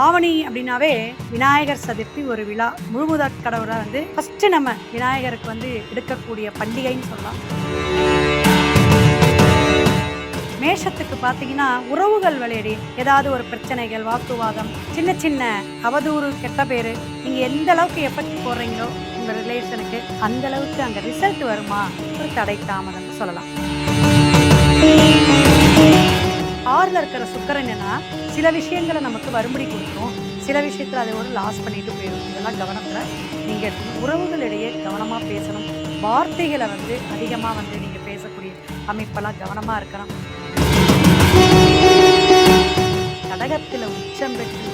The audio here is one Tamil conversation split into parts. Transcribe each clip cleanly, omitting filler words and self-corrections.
ஆவணி அப்படின்னாவே விநாயகர் சதுர்த்தி ஒரு விழா. முழுமுதற் கடவுளை ஃபர்ஸ்ட் நம்ம விநாயகருக்கு எடுக்கக்கூடிய பண்டிகைன்னு சொல்லலாம். மேஷத்துக்கு பார்த்தீங்கன்னா உறவுகள் வழியடி ஏதாவது ஒரு பிரச்சனைகள், வாக்குவாதம், சின்ன சின்ன அவதூறு, கெட்ட பேரு, நீங்க எந்த அளவுக்கு எஃபெக்ட் போடுறீங்களோ உங்க ரிலேஷனுக்கு அந்த அளவுக்கு அங்க ரிசல்ட் வருமா, ஒரு தடை தாமதம் சொல்லலாம். ஆறுல இருக்கிற சுக்கரன் என்னன்னா சில விஷயங்களை நமக்கு வரும்படி கொடுக்கும், சில விஷயத்துல அதை ஒரு லாஸ் பண்ணிட்டு போயிடும். இதெல்லாம் கவனத்துல நீங்க எடுக்கணும். உறவுகளிடையே கவனமா பேசணும். வார்த்தைகளை அதிகமா நீங்க பேசக்கூடிய அமைப்பெல்லாம் கவனமா இருக்கணும். கடகத்துல உச்சம் பெற்று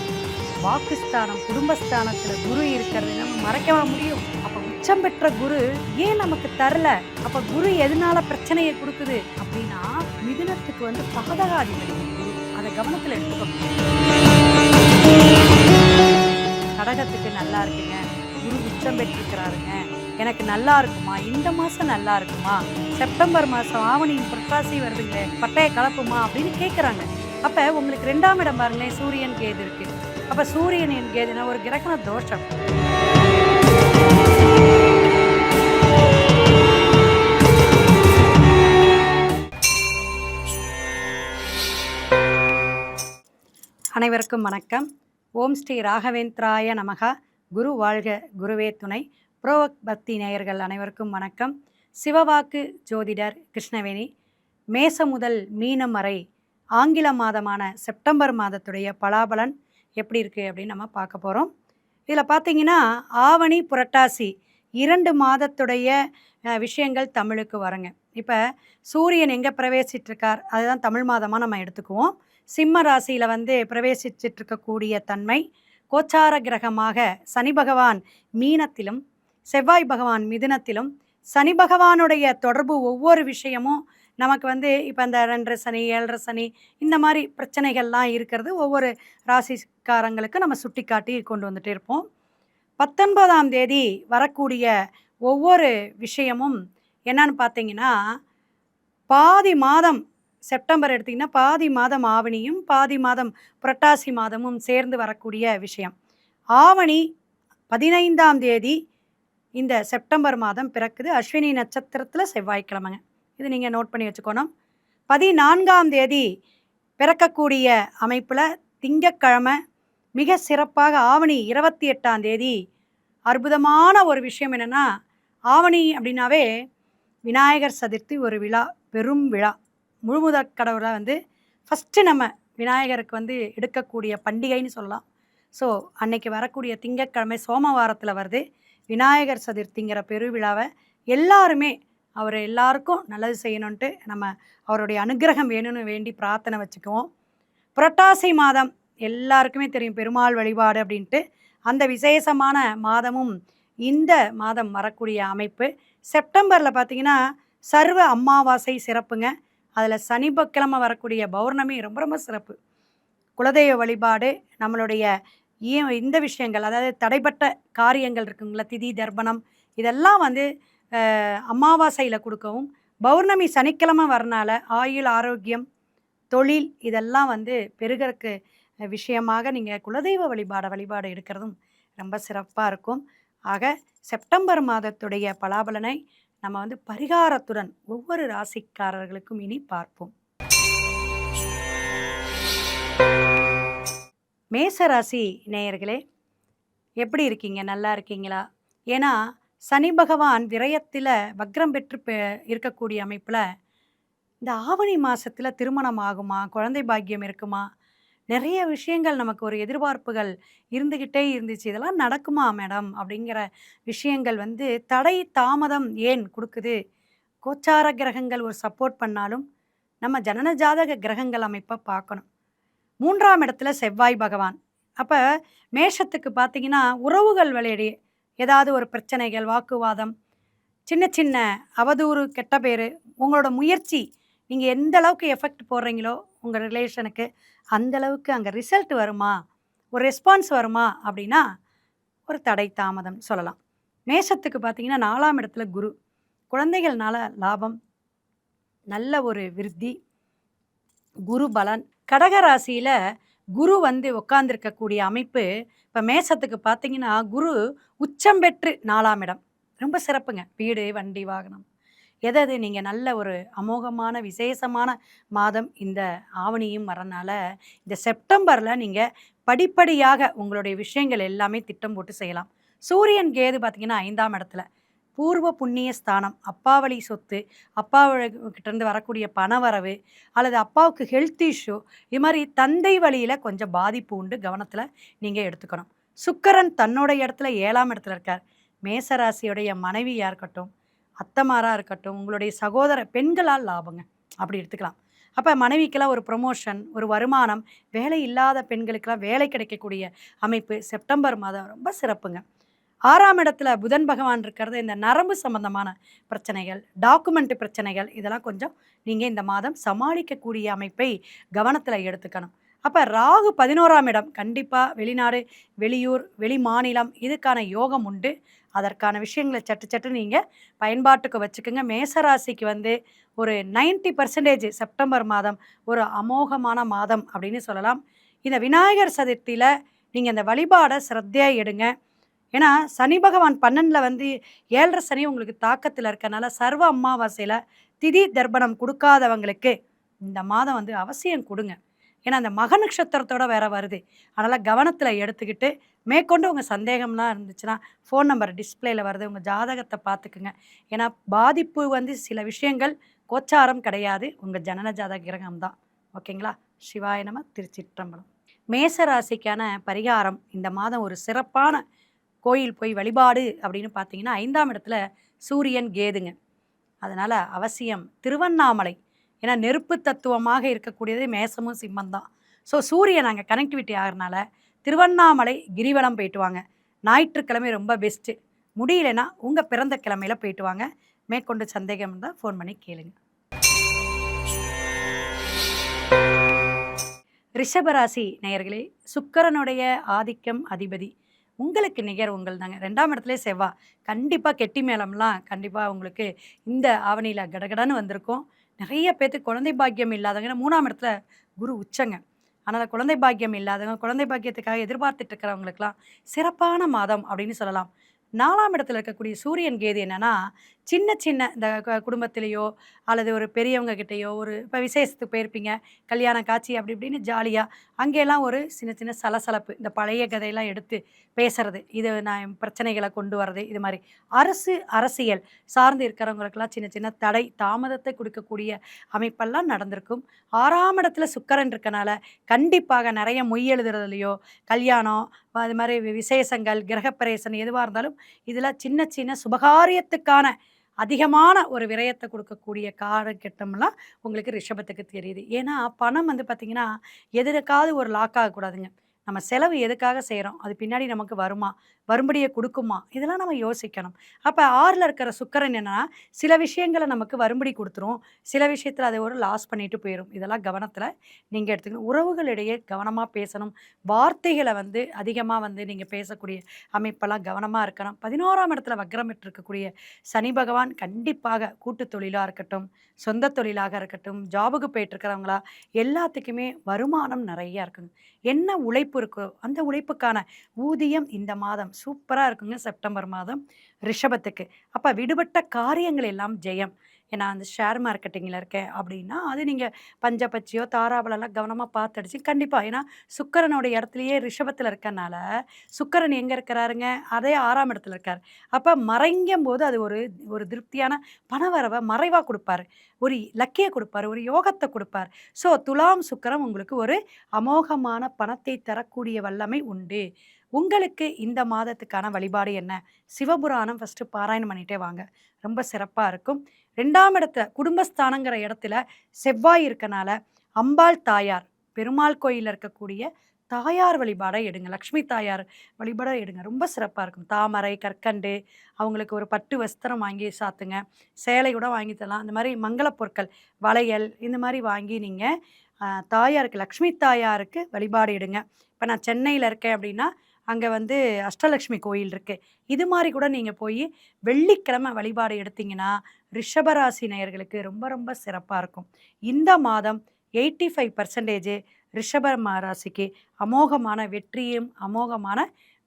வாக்குஸ்தானம், குடும்பஸ்தானத்துல குரு இருக்கிறது நம்ம மறைக்கவா முடியும்? அப்ப உச்சம் பெற்ற குரு ஏன் நமக்கு தரல? அப்ப குரு எதனால பிரச்சனையை கொடுக்குது அப்படின்னா, மிதுனத்துக்கு பாதகாதிபதி குரு. அதை கவனத்துல எடுத்துக்கணும். கடகத்துக்கு நல்லா இருக்குங்க, குரு உச்சம் பெற்றிருக்கிறாருங்க, எனக்கு நல்லா இருக்குமா, இந்த மாசம் நல்லா இருக்குமா, செப்டம்பர் மாசம் ஆவணி புரட்டாசி வருதுங்களே, பட்டைய கலப்புமா அப்படின்னு கேட்குறாங்க. அப்ப உங்களுக்கு 2ஆம் இடம் பாருங்களேன், சூரியன் கேது இருக்கு. அப்ப சூரியன் கேதுனா ஒரு கிரகண தோஷம். அனைவருக்கும் வணக்கம். ஓம் ஸ்ரீ ராகவேந்திராய நமகா. குரு வாழ்க, குருவே துணை. புரோவக் பக்தி நேயர்கள் அனைவருக்கும் வணக்கம். சிவவாக்கு ஜோதிடர் கிருஷ்ணவேணி. மேசம் முதல் மீனம் வரை ஆங்கில மாதமான செப்டம்பர் மாதத்துடைய பலாபலன் எப்படி இருக்குது அப்படின்னு நம்ம பார்க்க போகிறோம். இதில் பார்த்தீங்கன்னா ஆவணி புரட்டாசி 2 மாதத்துடைய விஷயங்கள் தமிழுக்கு வருங்க. இப்போ சூரியன் எங்கே பிரவேசிச்சிட்ருக்கார், அதுதான் தமிழ் மாதமாக நம்ம எடுத்துக்குவோம். சிம்ம ராசியில் பிரவேசிச்சிட்ருக்கக்கூடிய தன்மை, கோச்சார கிரகமாக சனி பகவான் மீனத்திலும் செவ்வாய் பகவான் மிதுனத்திலும், சனி பகவானுடைய தொடர்பு ஒவ்வொரு விஷயமும் நமக்கு இப்போ இந்த 2 சனி 7 சனி இந்த மாதிரி பிரச்சனைகள்லாம் இருக்கிறது ஒவ்வொரு ராசிக்காரங்களுக்கு நம்ம சுட்டி காட்டி கொண்டு வந்துட்டு இருப்போம். 19ஆம் தேதி வரக்கூடிய ஒவ்வொரு விஷயமும் என்னன்னு பார்த்தீங்கன்னா, பாதி மாதம் செப்டம்பர் எடுத்திங்கன்னா பாதி மாதம் ஆவணியும் பாதி மாதம் புரட்டாசி மாதமும் சேர்ந்து வரக்கூடிய விஷயம். ஆவணி 15ஆம் தேதி இந்த செப்டம்பர் மாதம் பிறக்குது. அஸ்வினி நட்சத்திரத்தில் செவ்வாய்க்கிழமைங்க. இது நீங்கள் நோட் பண்ணி வச்சுக்கணும். 14ஆம் தேதி பிறக்கக்கூடிய அமைப்பில் திங்கட்கிழமை மிக சிறப்பாக. ஆவணி 28ஆம் தேதி அற்புதமான ஒரு விஷயம் என்னென்னா, ஆவணி அப்படின்னாவே விநாயகர் சதுர்த்தி ஒரு விழா, பெரும் விழா. முழுமுதற் கடவுளை ஃபஸ்ட்டு நம்ம விநாயகருக்கு எடுக்கக்கூடிய பண்டிகைன்னு சொல்லலாம். ஸோ அன்னைக்கு வரக்கூடிய திங்கட்கிழமை சோமவாரத்தில் வருது விநாயகர் சதுர்த்திங்கிற பெருவிழாவை. எல்லாருமே அவர் எல்லாருக்கும் நல்லது செய்யணுன்ட்டு நம்ம அவருடைய அனுகிரகம் வேணும்னு வேண்டி பிரார்த்தனை வச்சுக்குவோம். புரட்டாசி மாதம் எல்லாருக்குமே தெரியும், பெருமாள் வழிபாடு அப்படின்ட்டு. அந்த விசேஷமான மாதமும் இந்த மாதம் வரக்கூடிய அமைப்பு. செப்டம்பரில் பார்த்திங்கன்னா சர்வ அமாவாசை சிறப்புங்க. அதில் சனிக்கிழமை வரக்கூடிய பௌர்ணமி ரொம்ப ரொம்ப சிறப்பு. குலதெய்வ வழிபாடு, நம்மளுடைய இந்த விஷயங்கள், அதாவது தடைப்பட்ட காரியங்கள் இருக்குங்களா, திதி தர்ப்பணம், இதெல்லாம் அமாவாசையில் கொடுக்கவும், பௌர்ணமி சனிக்கிழமை வரனால ஆயுள், ஆரோக்கியம், தொழில் இதெல்லாம் பெருகிறதுக்கு விஷயமாக நீங்கள் குலதெய்வ வழிபாடு எடுக்கிறதும் ரொம்ப சிறப்பாக இருக்கும். ஆக செப்டம்பர் மாதத்துடைய பலாபலனை நம்ம பரிகாரத்துடன் ஒவ்வொரு ராசிக்காரர்களுக்கும் இனி பார்ப்போம். மேசராசி நேயர்களே, எப்படி இருக்கீங்க? நல்லா இருக்கீங்களா? ஏன்னா சனி பகவான் விரயத்தில் வக்ரம் பெற்று இருக்கக்கூடிய அமைப்பில் இந்த ஆவணி மாதத்தில் திருமணம் ஆகுமா, குழந்தை பாக்கியம் இருக்குமா, நிறைய விஷயங்கள் நமக்கு ஒரு எதிர்பார்ப்புகள் இருந்துக்கிட்டே இருந்துச்சு. இதெல்லாம் நடக்குமா மேடம் அப்படிங்கிற விஷயங்கள் தடை தாமதம் ஏன் கொடுக்குது? கோச்சார கிரகங்கள் ஒரு சப்போர்ட் பண்ணாலும் நம்ம ஜனன ஜாதக கிரகங்கள் அமைப்பை பார்க்கணும். 3ஆம் இடத்துல செவ்வாய் பகவான். அப்போ மேஷத்துக்கு பார்த்தீங்கன்னா உறவுகள் வழியடி ஏதாவது ஒரு பிரச்சனைகள், வாக்குவாதம், சின்ன சின்ன அவதூறு, கெட்ட பேர், உங்களோட முயற்சி, நீங்கள் எந்த அளவுக்கு எஃபெக்ட் போடுறீங்களோ உங்கள் ரிலேஷனுக்கு அந்த அளவுக்கு அங்கே ரிசல்ட் வருமா, ஒரு ரெஸ்பான்ஸ் வருமா அப்படின்னா ஒரு தடை தாமதம் சொல்லலாம். மேஷத்துக்கு பார்த்தீங்கன்னா 4ஆம் இடத்துல குரு. குழந்தைகள்னால லாபம், நல்ல ஒரு விருத்தி, குரு பலன். கடக ராசியில் குரு வந்து உட்கார்ந்திருக்கக்கூடிய அமைப்பு, இப்ப மேசத்துக்கு பார்த்தீங்கன்னா, குரு உச்சம் பெற்று 4ஆம் இடம். ரொம்ப சிறப்புங்க. வீடு, வண்டி, வாகனம் எது நீங்க நல்ல ஒரு அமோகமான, விசேஷமான மாதம் இந்த ஆவணியும் வரனால, இந்த செப்டம்பர்ல நீங்க படிப்படியாக உங்களுடைய விஷயங்கள் எல்லாமே திட்டம் போட்டு செய்யலாம். சூரியன், கேது பார்த்தீங்கன்னா 5ஆம் இடத்துல. பூர்வ புண்ணிய ஸ்தானம். அப்பா வழி சொத்து, அப்பா கிட்டேருந்து வரக்கூடிய பணவரவு, அல்லது அப்பாவுக்கு ஹெல்த் இஷ்யூ, இது மாரி தந்தை வழியில கொஞ்சம் பாதிப்பு உண்டு. கவனத்தில நீங்க எடுத்துக்கணும். சுக்கிரன் தன்னோட இடத்துல 7ஆம் இடத்துல இருக்கார். மேச ராசியுடைய மனைவியா இருக்கட்டும், அத்தமாரா இருக்கட்டும், உங்களுடைய சகோதர பெண்களால் லாபங்க. அப்படி எடுத்துக்கலாம். அப்ப மனைவிக்கெல்லாம் ஒரு ப்ரமோஷன், ஒரு வருமானம், வேலை இல்லாத பெண்களுக்கெல்லாம் வேலை கிடைக்கக்கூடிய அமைப்பு செப்டம்பர் மாதம் ரொம்ப சிறப்புங்க. 6ஆம் இடத்துல புதன் பகவான் இருக்கிறது இந்த நரம்பு சம்பந்தமான பிரச்சனைகள், டாக்குமெண்ட் பிரச்சனைகள் இதெல்லாம் கொஞ்சம் நீங்க இந்த மாதம் சமாளிக்கக்கூடிய அமைப்பை கவனத்துல எடுத்துக்கணும். அப்ப ராகு 11ஆம் இடம் கண்டிப்பா வெளிநாடு, வெளியூர், வெளி மாநிலம் இதுக்கான யோகம் உண்டு. அதற்கான விஷயங்கள சட்டு சட்டுன்னு நீங்க பயன்பாட்டுக்கு வச்சுக்கங்க. மேசராசிக்கு வந்து ஒரு 90% செப்டம்பர் மாதம் ஒரு அமோகமான மாதம் அப்படின்னு சொல்லலாம். இந்த விநாயகர் சதுர்த்தியில நீங்க இந்த வழிபாட சிரத்தையா எடுங்க. ஏன்னா, சனி பகவான் 12ல வந்து 7:30 சனி உங்களுக்கு தாக்கத்துல இருக்கனால, சர்வ அமாவாசையில திதி தர்ப்பணம் குடுக்காதவங்களுக்கு, இந்த மாதம் வந்து அவசியம் குடுங்க. ஏன்னா, அந்த மக நட்சத்திரத்தோட வேற வருது. அதனால கவனத்துல எடுத்துக்கிட்டு, மேற்கொண்டு உங்க சந்தேகம்லாம் இருந்துச்சுன்னா, ஃபோன் நம்பர் டிஸ்ப்ளேல வருது. உங்க ஜாதகத்த பார்த்துக்குங்க. ஏன்னா, பாதிப்பு வந்து சில விஷயங்கள் கோச்சாரம் கிடையாது. உங்க ஜனன ஜாதக கிரகம் தான். ஓகேங்களா? சிவாய நம! திருச்சிற்றம்பலம். மேச ராசிக்கான பரிகாரம் இந்த மாதம் ஒரு சிறப்பான கோயில் போய் வழிபாடு அப்படின்னு பார்த்தீங்கன்னா 5ஆம் இடத்துல சூரியன், கேதுங்க. அதனால அவசியம் திருவண்ணாமலை. ஏன்னா நெருப்பு தத்துவமாக இருக்கக்கூடியது மேசமும், சிம்மம் தான். ஸோ சூரியன் அங்கே கனெக்டிவிட்டி ஆகிறனால திருவண்ணாமலை கிரிவலம் போயிட்டு வாங்க. ஞாயிற்றுக்கிழமை ரொம்ப பெஸ்ட்டு. முடியலைன்னா உங்கள் பிறந்த கிழமையில போயிட்டு வாங்க. மேற்கொண்டு சந்தேகம் இருந்தால் ஃபோன் பண்ணி கேளுங்க. ரிஷபராசி நேயர்களே, சுக்கிரனுடைய ஆதிக்கம் அதிபதி. உங்களுக்கு நிகர் உங்கள் தாங்க. 2ஆம் இடத்திலே செவ்வாய். கண்டிப்பா கெட்டி மேளம்லாம் கண்டிப்பா உங்களுக்கு இந்த ஆவணியில கடகடன்னு வந்திருக்கும். நெறைய பேத்துக்கு குழந்தை பாக்கியம் இல்லாதவங்க ஏன்னா 3ஆம் இடத்துல குரு உச்சங்க. அதனால குழந்தை பாக்கியம் இல்லாதவங்க, குழந்தை பாக்கியத்துக்காக எதிர்பார்த்துட்டு இருக்கிறவங்களுக்கெல்லாம் சிறப்பான மாதம் அப்படின்னு சொல்லலாம். 4ஆம் இடத்துல இருக்கக்கூடிய சூரியன், கேது என்னன்னா, சின்ன சின்ன இந்த குடும்பத்திலேயோ அல்லது ஒரு பெரியவங்க கிட்டேயோ ஒரு இப்போ விசேஷத்துக்கு போயிருப்பீங்க. கல்யாண காட்சி அப்படி இப்படின்னு ஜாலியா, அங்கேலாம் ஒரு சின்ன சின்ன சலசலப்பு. இந்த பழைய கதையெல்லாம் எடுத்து பேசுறது. இது நான் பிரச்சனைகள கொண்டு வரது. இது மாரி. அரசியல் சார்ந்து இருக்கிறவங்களுக்கெல்லாம் சின்ன சின்ன தடை, தாமதத்தை குடுக்கக்கூடிய அமைப்பெல்லாம் நடந்திருக்கும். 6ஆம் இடத்துல சுக்கிரன் இருக்கனால, கண்டிப்பாக நெறைய மொய் எழுதுறதுலயோ, கல்யாணம் அது மாரி விசேஷங்கள், கிரகப்பிரவேசம் எதுவா இருந்தாலும், இதில சின்ன சின்ன சுபகாரியத்துக்கான அதிகமான ஒரு விரயத்த குடுக்கக்கூடிய காலகட்டம்லாம் உங்களுக்கு ரிஷபத்துக்கு தெரியுது. ஏன்னா, பணம் வந்து பார்த்தீங்கன்னா, எதுக்காவது ஒரு லாக் ஆகக்கூடாதுங்க. நம்ம செலவு எதுக்காக செய்றோம்? அது பின்னாடி நமக்கு வருமா? வரும்படிய குடுக்குமா? இதெல்லாம் நம்ம யோசிக்கணும். அப்ப 6ல இருக்கிற சுக்கிரன் என்னன்னா, சில விஷயங்கள நமக்கு வரும்படி குடுத்துரும். சில விஷயத்தில அத ஒரு லாஸ் பண்ணிட்டு போயிரும். இதெல்லாம் கவனத்தில நீங்க எடுத்துக்கணும். உறவுகளிடையே கவனமா பேசணும். வார்த்தைகள வந்து அதிகமா வந்து நீங்க பேசக்கூடிய அமைப்பெல்லாம் கவனமா இருக்கணும். 11ஆம் இடத்துல வக்ரம் பெற்றிருக்கக்கூடிய சனி பகவான் கண்டிப்பாக கூட்டு தொழிலா இருக்கட்டும், சொந்த தொழிலாக இருக்கட்டும், ஜாபுக்கு போயிட்டுருக்கிறவங்களா எல்லாத்துக்குமே வருமானம் நெறையா இருக்குங்க. என்ன உழைப்பு இருக்கோ, அந்த உழைப்புக்கான ஊதியம் இந்த மாதம் சூப்பரா இருக்குங்க செப்டம்பர் மாதம் ரிஷபத்துக்கு. அப்ப விடுபட்ட காரியங்கள் எல்லாம் ஜெயம். ஏன்னா, அந்த ஷேர் மார்க்கெட்டிங்கில இருக்கேன் அப்படின்னா, அது நீங்க பஞ்சபட்சியோ, தாராபலம்லாம் கவனமா பார்த்து கண்டிப்பா. ஏன்னா, சுக்கிரனோட இடத்துலயே ரிஷபத்தில இருக்கனால, சுக்கிரன் எங்க இருக்கிறாருங்க? அதே 6ஆம் இடத்துல இருக்காரு. அப்ப மறைங்கும்போது அது ஒரு ஒரு திருப்தியான பணவரவ மறைவா குடுப்பாரு. ஒரு லக்கிய குடுப்பாரு. ஒரு யோகத்த குடுப்பார். ஸோ, துலாம் சுக்கிரன் உங்களுக்கு ஒரு அமோகமான பணத்தை தரக்கூடிய வல்லமை உண்டு. உங்களுக்கு இந்த மாதத்துக்கான வழிபாடு என்ன? சிவபுராணம் ஃபர்ஸ்ட்டு பாராயணம் பண்ணிட்டே வாங்க. ரொம்ப சிறப்பா இருக்கும். 2ஆம் இடத்துல குடும்பஸ்தானங்கிற இடத்துல செவ்வாய் இருக்கனால, அம்பாள் தாயார், பெருமாள் கோயில்ல இருக்கக்கூடிய தாயார் வழிபாட எடுங்க. லக்ஷ்மி தாயார் வழிபாட எடுங்க. ரொம்ப சிறப்பா இருக்கும். தாமரை, கற்கண்டு, அவங்களுக்கு ஒரு பட்டு வஸ்திரம் வாங்கி சாத்துங்க. சேலை கூட வாங்கி தரலாம். இந்த மாரி மங்கள பொருட்கள், வளையல் இந்த மாரி வாங்கி நீங்க தாயாருக்கு லக்ஷ்மி தாயாருக்கு வழிபாடு எடுங்க. இப்ப நான் சென்னையில இருக்கேன் அப்படின்னா, அங்க வந்து அஷ்டலக்ஷ்மி கோயில் இருக்கு. இது மாரி கூட நீங்க போயி வெள்ளிக்கிழமை வழிபாடு எடுத்தீங்கன்னா, ரிஷபராசி நேயர்களுக்கு ரொம்ப ரொம்ப சிறப்பா இருக்கும். இந்த மாதம் 85% ராசிக்கு அமோகமான வெற்றியும் அமோகமான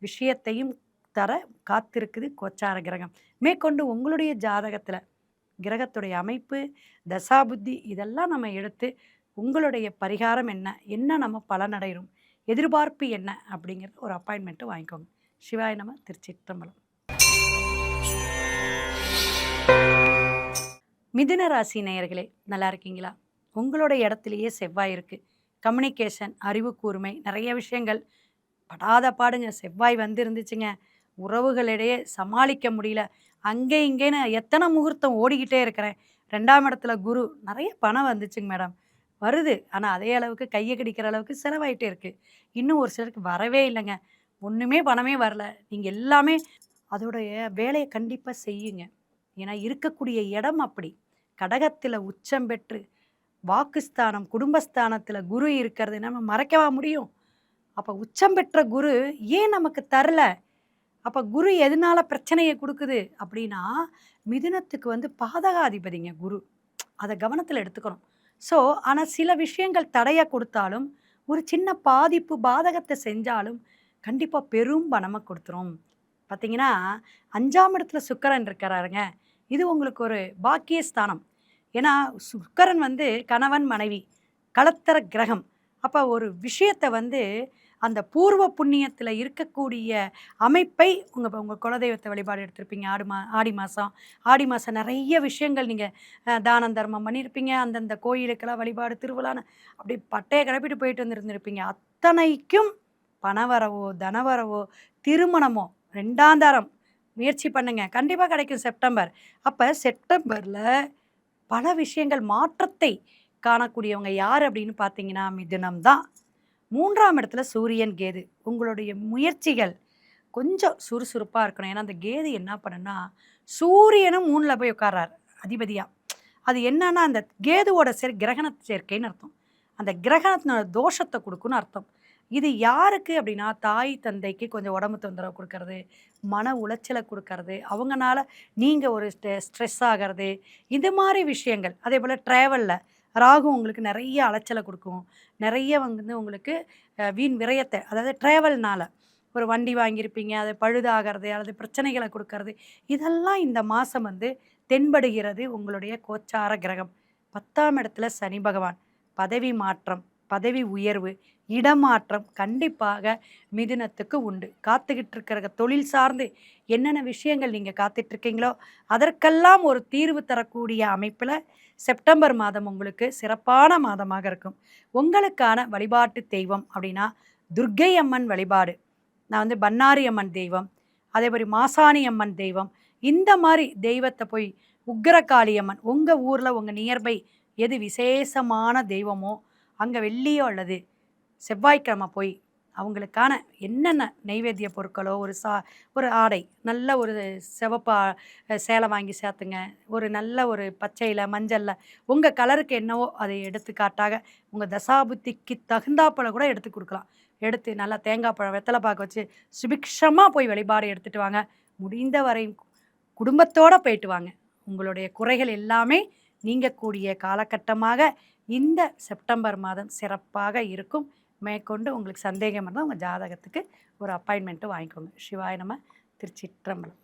விஷயத்தையும் தர காத்திருக்குது கோச்சார கிரகம். மேற்கொண்டு உங்களுடைய ஜாதகத்தில் கிரகத்துடைய அமைப்பு, தசாபுத்தி இதெல்லாம் நம்ம எடுத்து உங்களுடைய பரிகாரம் என்ன, என்ன நம்ம பலனடைகிறோம், எதிர்பார்ப்பு என்ன அப்படிங்கிறது ஒரு அப்பாயின்மெண்ட்டு வாங்கிக்கோங்க. சிவாய நம. திருச்சிற்றம்பலம். மிதுன ராசி நேயர்களே, நல்லா இருக்கீங்களா? உங்களோட இடத்துலையே செவ்வாய் இருக்குது. கம்யூனிகேஷன், அறிவு கூர்மை, நிறைய விஷயங்கள் படாத பாடுங்க. செவ்வாய் வந்து இருந்துச்சுங்க, உறவுகளிடையே சமாளிக்க முடியல. அங்கே இங்கேன்னு எத்தனை முகூர்த்தம் ஓடிக்கிட்டே இருக்கிறேன். 2ஆம் இடத்துல குரு, நிறைய பணம் வந்துச்சுங்க மேடம். வருது, ஆனால் அதே அளவுக்கு கையை கடிக்கிற அளவுக்கு செலவாயிட்டே இருக்குது. இன்னும் ஒரு சிலருக்கு வரவே இல்லைங்க, ஒன்றுமே பணமே வரல. நீங்கள் எல்லாமே அதோடைய வேலையை கண்டிப்பாக செய்யுங்க. ஏன்னா இருக்கக்கூடிய இடம் அப்படி. கடகத்தில் உச்சம் பெற்று வாக்குஸ்தானம், குடும்பஸ்தானத்தில் குரு இருக்கிறது நம்ம மறைக்கவா முடியும்? அப்போ உச்சம் பெற்ற குரு ஏன் நமக்கு தரல? அப்போ குரு எதனால பிரச்சனையை கொடுக்குது அப்படின்னா, மிதுனத்துக்கு வந்து பாதகாதிபதிங்க குரு. அதை கவனத்தில் எடுத்துக்கணும். ஸோ ஆனால் சில விஷயங்கள் தடையை கொடுத்தாலும், ஒரு சின்ன பாதிப்பு பாதகத்தை செஞ்சாலும் கண்டிப்பாக பெரும் பணமாக கொடுத்துரும். பார்த்தீங்கன்னா 5ஆம் இடத்துல சுக்கிரன் இருக்கிறாருங்க. இது உங்களுக்கு ஒரு பாக்கியஸ்தானம். ஏன்னா சுக்கிரன் வந்து கணவன் மனைவி கலத்தர கிரகம். அப்போ ஒரு விஷயத்தை வந்து அந்த பூர்வ புண்ணியத்தில் இருக்கக்கூடிய அமைப்பை உங்கள் குலதெய்வத்தை வழிபாடு எடுத்திருப்பீங்க. ஆடி மாதம் நிறைய விஷயங்கள் நீங்கள் தானம் தர்மம் பண்ணியிருப்பீங்க. அந்தந்த கோயிலுக்கெல்லாம் வழிபாடு திருவிழான்னு அப்படி பட்டையை கிளப்பிட்டு போயிட்டு வந்துருந்துருப்பீங்க. அத்தனைக்கும் பணவரவோ தனவரவோ திருமணமோ 2ஆம் தரம் முயற்சி பண்ணுங்க, கண்டிப்பாக கிடைக்கும் செப்டம்பர். அப்போ செப்டம்பரில் பல விஷயங்கள் மாற்றத்தை காணக்கூடியவங்க யார் அப்படின்னு பார்த்தீங்கன்னா மிதுனம் தான். 3ஆம் இடத்துல சூரியன் கேது. உங்களுடைய முயற்சிகள் கொஞ்சம் சுறுசுறுப்பாக இருக்கணும். ஏன்னா அந்த கேது என்ன பண்ணுன்னா, சூரியனும் 3ல் போய் உட்கார்றார் அதிபதியாக. அது என்னன்னா அந்த கேதுவோட கிரகண சேர்க்கைன்னு அர்த்தம். அந்த கிரகணத்தினோட தோஷத்தை கொடுக்குன்னு அர்த்தம். இது யாருக்கு அப்படின்னா, தாய் தந்தைக்கு கொஞ்சம் உடம்பு தொந்தரவு கொடுக்கறது, மன உளைச்சலை கொடுக்கறது, அவங்கனால நீங்கள் ஒரு ஸ்ட்ரெஸ் ஆகிறது, இது மாதிரி விஷயங்கள். அதே போல் ட்ராவலில் ராகு உங்களுக்கு நிறைய அலைச்சலை கொடுக்கும். நிறைய வந்து உங்களுக்கு வீண் விரயத்தை, அதாவது ட்ராவல்னால ஒரு வண்டி வாங்கியிருப்பீங்க, அது பழுதாகிறது அல்லது பிரச்சனைகளை கொடுக்கறது, இதெல்லாம் இந்த மாதம் வந்து தென்படுகிறது. உங்களுடைய கோச்சார கிரகம் 10ஆம் இடத்துல சனி பகவான். பதவி மாற்றம், பதவி உயர்வு, இடமாற்றம் கண்டிப்பாக மிதுனத்துக்கு உண்டு. காத்துக்கிட்டு இருக்கிற தொழில் சார்ந்து என்னென்ன விஷயங்கள் நீங்கள் காத்துட்ருக்கீங்களோ அதற்கெல்லாம் ஒரு தீர்வு தரக்கூடிய அமைப்பில் செப்டம்பர் மாதம் உங்களுக்கு சிறப்பான மாதமாக இருக்கும். உங்களுக்கான வழிபாட்டு தெய்வம் அப்படின்னா துர்க்கை அம்மன் வழிபாடு. நான் வந்து பன்னாரி அம்மன் தெய்வம், அதே மாதிரி மாசாணி அம்மன் தெய்வம், இந்த மாதிரி தெய்வத்தை போய் உக்கிரகாளி அம்மன், உங்கள் ஊரில் உங்கள் நியர்பை எது விசேஷமான தெய்வமோ அங்கே வெள்ளியோ அல்லது செவ்வாய்க்கிழமை போய் அவங்களுக்கான என்னென்ன நைவேத்திய பொருட்களோ ஒரு ஆடை, நல்ல ஒரு சிவப்பு சேலை வாங்கி சேர்த்துங்க. ஒரு நல்ல ஒரு பச்சையில் மஞ்சளில் உங்கள் கலருக்கு என்னவோ அதை எடுத்துக்காட்டாக உங்கள் தசாபுத்திக்கு தகுந்தாப்பழ கூட எடுத்து கொடுக்கலாம். எடுத்து நல்லா தேங்காய் பழம் வெத்தலை பாக்கு வச்சு சுபிக்ஷமாக போய் வழிபாடு எடுத்துகிட்டு வாங்க. முடிந்த வரை குடும்பத்தோடு போயிட்டு வாங்க. உங்களுடைய குறைகள் எல்லாமே நீங்கக்கூடிய காலகட்டமாக இந்த செப்டம்பர் மாதம் சிறப்பாக இருக்கும். மேற்கொண்டு உங்களுக்கு சந்தேகம் இருந்தால் உங்கள் ஜாதகத்துக்கு ஒரு அப்பாயின்மெண்ட்டு வாங்கிக்கோங்க. சிவாய நம. திருச்சிற்றம்பலம்.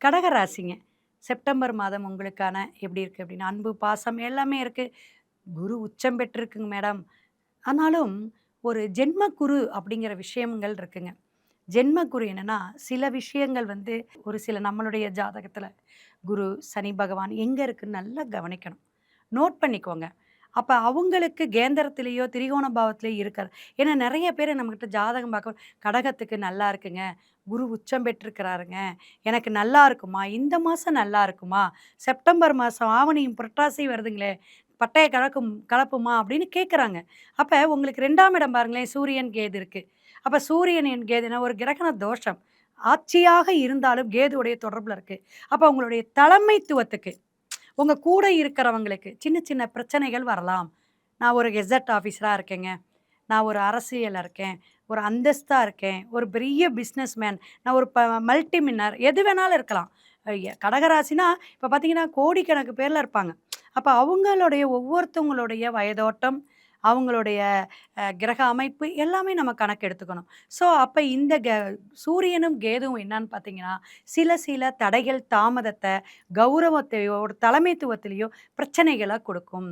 கடகராசிங்க, செப்டம்பர் மாதம் உங்களுக்கான எப்படி இருக்குது அப்படின்னா, அன்பு பாசம் எல்லாமே இருக்குது. குரு உச்சம் பெற்றிருக்குங்க மேடம். ஆனாலும் ஒரு ஜென்ம குரு அப்படிங்கிற விஷயங்கள் இருக்குங்க. ஜென்ம குரு என்னென்னா, சில விஷயங்கள் வந்து ஒரு சில நம்மளுடைய ஜாதகத்தில் குரு சனி பகவான் எங்கே இருக்குன்னு நல்லா கவனிக்கணும், நோட் பண்ணிக்கோங்க. அப்போ அவங்களுக்கு கேந்திரத்திலேயோ திரிகோண பாவத்திலேயோ இருக்காது. ஏன்னா நிறைய பேர் நம்மக்கிட்ட ஜாதகம் பார்க்க கடகத்துக்கு நல்லா இருக்குங்க, குரு உச்சம் பெற்றிருக்கிறாருங்க, எனக்கு நல்லா இருக்குமா, இந்த மாதம் நல்லா இருக்குமா, செப்டம்பர் மாதம் ஆவணியும் புரட்டாசி வருதுங்களே பட்டையை கலப்புமா அப்படின்னு கேட்குறாங்க. அப்போ உங்களுக்கு 2ஆம் இடம் பாருங்களேன், சூரியன் கேது இருக்குது. அப்போ சூரியன் கேதுன்னா ஒரு கிரகண தோஷம். ஆட்சியாக இருந்தாலும் கேதுவுடைய தொடர்பில் இருக்குது. அப்போ உங்களுடைய தலைமைத்துவத்துக்கு உங்கள் கூட இருக்கிறவங்களுக்கு சின்ன சின்ன பிரச்சனைகள் வரலாம். நான் ஒரு கெசட் ஆஃபீஸராக இருக்கேங்க, நான் ஒரு அரசியலில் இருக்கேன், ஒரு அந்தஸ்தாக இருக்கேன், ஒரு பெரிய பிஸ்னஸ் மேன், நான் ஒரு மல்டி மின்னர், எது வேணாலும் இருக்கலாம். கடகராசினா இப்போ பார்த்தீங்கன்னா கோடிக்கணக்கு பேரில் இருப்பாங்க. அப்போ அவங்களுடைய ஒவ்வொருத்தவங்களுடைய வயதோட்டம், அவங்களுடைய கிரக அமைப்பு எல்லாமே நம்ம கணக்கு எடுத்துக்கணும். ஸோ அப்போ இந்த சூரியனும் கேதுவும் என்னன்னு பார்த்தீங்கன்னா, சில சில தடைகள், தாமதத்தை, கௌரவத்தையோ, ஒரு தலைமைத்துவத்திலேயோ பிரச்சனைகள கொடுக்கும்.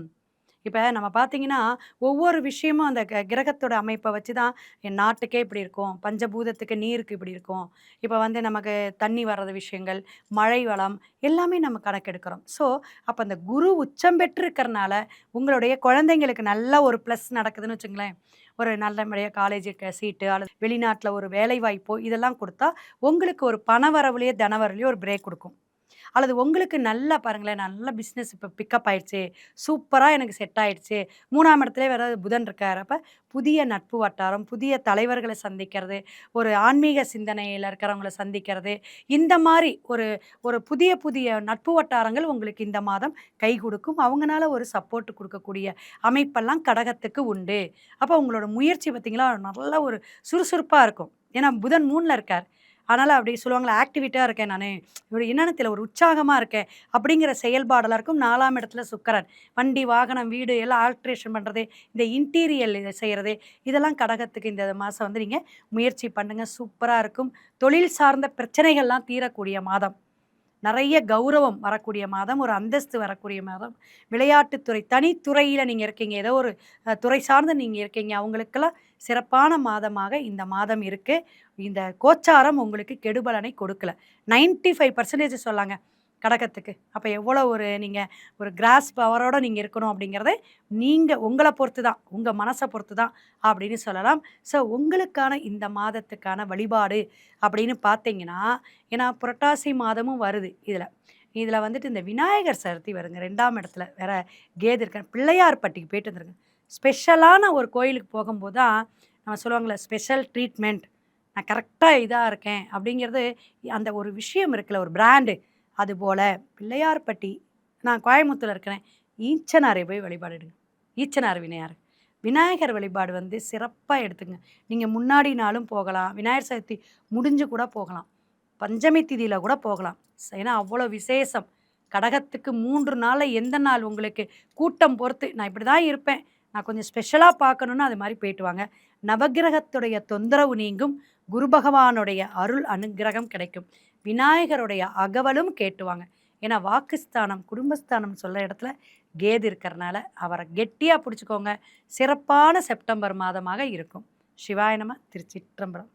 இப்ப நம்ம பார்த்தீங்கன்னா, ஒவ்வொரு விஷயமும் அந்த கிரகத்தோட அமைப்ப வச்சு தான் என் நாட்டுக்கே இப்படி இருக்கும். பஞ்சபூதத்துக்கு நீருக்கு இப்படி இருக்கும். இப்ப வந்து நமக்கு தண்ணி வர்றது விஷயங்கள், மழை வளம் எல்லாமே நம்ம கணக்கெடுக்கிறோம். ஸோ, அப்ப அந்த குரு உச்சம் பெற்று இருக்கிறனால, உங்களுடைய குழந்தைங்களுக்கு நல்ல ஒரு ப்ளஸ் நடக்குதுன்னு வச்சுங்களேன். ஒரு நல்லபடியா காலேஜுக்கு சீட்டு அல்லது வெளிநாட்ல ஒரு வேலைவாய்ப்போ இதெல்லாம் குடுத்தா, உங்களுக்கு ஒரு பண வரவுலயோ, தன வரவுலயோ ஒரு பிரேக் குடுக்கும். அல்லது உங்களுக்கு நல்லா பாருங்களேன், நல்ல பிசினஸ் இப்ப பிக்கப் ஆயிடுச்சு. சூப்பரா எனக்கு செட் ஆயிடுச்சு. 3ஆம் இடத்திலே வேற புதன் இருக்காரு. அப்ப புதிய நட்பு வட்டாரம், புதிய தலைவர்கள சந்திக்கிறது, ஒரு ஆன்மீக சிந்தனையில இருக்கிறவங்கள சந்திக்கிறது, இந்த மாரி ஒரு ஒரு புதிய புதிய நட்பு வட்டாரங்கள் உங்களுக்கு இந்த மாதம் கை குடுக்கும். அவங்கனால ஒரு சப்போர்ட் குடுக்கக்கூடிய அமைப்பெல்லாம் கடகத்துக்கு உண்டு. அப்ப உங்களோட முயற்சி பார்த்தீங்களா, நல்ல ஒரு சுறுசுறுப்பா இருக்கும். ஏன்னா புதன் 3ல இருக்கார். அதனால அப்படி சொல்லுவாங்கல்ல, ஆக்டிவிட்டா இருக்கேன் நானு. ஒரு என்னன்னு தெரியல, ஒரு உற்சாகமா இருக்கேன். அப்படிங்கிற செயல்பாடெல்லாம் இருக்கும். 4ஆம் இடத்துல சுக்கிரன். வண்டி, வாகனம், வீடு எல்லாம் ஆல்ட்ரேஷன் பண்றது, இந்த இன்டீரியல் இத செய்றது, இதெல்லாம் கடகத்துக்கு இந்த மாசம் வந்து நீங்க முயற்சி பண்ணுங்க. சூப்பரா இருக்கும். தொழில் சார்ந்த பிரச்சனைகள்லாம் தீரக்கூடிய மாதம். நெறைய கௌரவம் வரக்கூடிய மாதம், ஒரு அந்தஸ்து வரக்கூடிய மாதம். விளையாட்டுத்துறை, தனித்துறையில நீங்க இருக்கீங்க. ஏதோ ஒரு துறை சார்ந்து நீங்க இருக்கீங்க. அவங்களுக்கெல்லாம் சிறப்பான மாதமாக இந்த மாதம் இருக்கு. இந்த கோச்சாரம் உங்களுக்கு கெடுபலனை கொடுக்கல. 95% சொல்லாங்க கடகத்துக்கு. அப்ப எவ்வளோ ஒரு நீங்க ஒரு கிராஸ் பவரோட நீங்க இருக்கணும் அப்படிங்கிறத, நீங்க உங்கள பொறுத்து தான், உங்க மனச பொறுத்து தான் அப்படின்னு சொல்லலாம். ஸோ உங்களுக்கான இந்த மாதத்துக்கான வழிபாடு அப்படின்னு பார்த்தீங்கன்னா, ஏன்னா புரட்டாசி மாதமும் வருது இதுல. இதுல வந்துட்டு இந்த விநாயகர் சதுர்த்தி வருங்க. 2ஆம் இடத்துல வேற கேது இருக்கார். பிள்ளையார்பட்டிக்கு போயிட்டு வந்துருங்க. ஸ்பெஷலான ஒரு கோயிலுக்கு போகும்போது தான், நம்ம சொல்லுவாங்கல்ல ஸ்பெஷல் ட்ரீட்மெண்ட். நான் கரெக்ட்டா இதா இருக்கேன் அப்படிங்கிறது, அந்த ஒரு விஷயம் இருக்குல்ல, ஒரு பிராண்டு. அதுபோல பிள்ளையார்பட்டி, நான் கோயம்புத்தூர்ல இருக்கிறேன். ஈச்சனாரை போய் வழிபாடிடுங்க. ஈச்சனார் விநாயகர். விநாயகர் வழிபாடு வந்து சிறப்பா எடுத்துங்க. நீங்க முன்னாடி நாளும் போகலாம். விநாயகர் சதுர்த்தி முடிஞ்சு கூட போகலாம். பஞ்சமி திதியில கூட போகலாம். ஏன்னா அவ்வளோ விசேஷம். கடகத்துக்கு 3 நாள்ல எந்த நாள் உங்களுக்கு கூட்டம் பொறுத்து, நான் இப்படி தான் இருப்பேன். நான் கொஞ்சம் ஸ்பெஷலா பார்க்கணும்னா அது மாரி போயிட்டு வாங்க. நவக்கிரகத்துடைய தொந்தரவு நீங்கும். குரு பகவானுடைய அருள் அனுக்கிரகம் கிடைக்கும். விநாயகருடைய அகவலும் கேட்டு வாங்க. ஏன்னா வாக்குஸ்தானம், குடும்பஸ்தானம் சொல்ற இடத்துல கேது இருக்கிறனால, அவர கெட்டியா புடிச்சுக்கோங்க. சிறப்பான செப்டம்பர் மாதமாக இருக்கும். சிவாய நம! திருச்சிற்றம்பலம்.